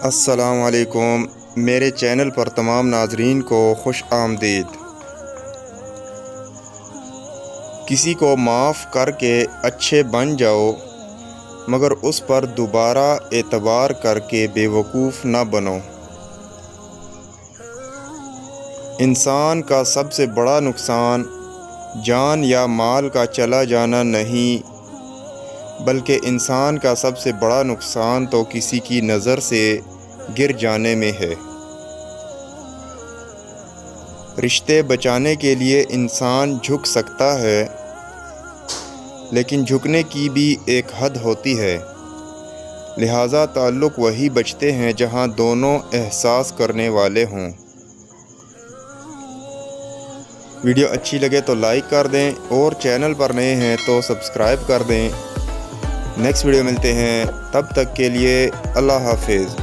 السلام علیکم، میرے چینل پر تمام ناظرین کو خوش آمدید۔ کسی کو معاف کر کے اچھے بن جاؤ، مگر اس پر دوبارہ اعتبار کر کے بے وقوف نہ بنو۔ انسان کا سب سے بڑا نقصان جان یا مال کا چلا جانا نہیں، بلکہ انسان کا سب سے بڑا نقصان تو کسی کی نظر سے گر جانے میں ہے۔ رشتے بچانے کے لیے انسان جھک سکتا ہے، لیکن جھکنے کی بھی ایک حد ہوتی ہے، لہٰذا تعلق وہی بچتے ہیں جہاں دونوں احساس کرنے والے ہوں۔ ویڈیو اچھی لگے تو لائک کر دیں اور چینل پر نئے ہیں تو سبسکرائب کر دیں۔ نیکسٹ ویڈیو ملتے ہیں، تب تک کے لیے اللہ حافظ۔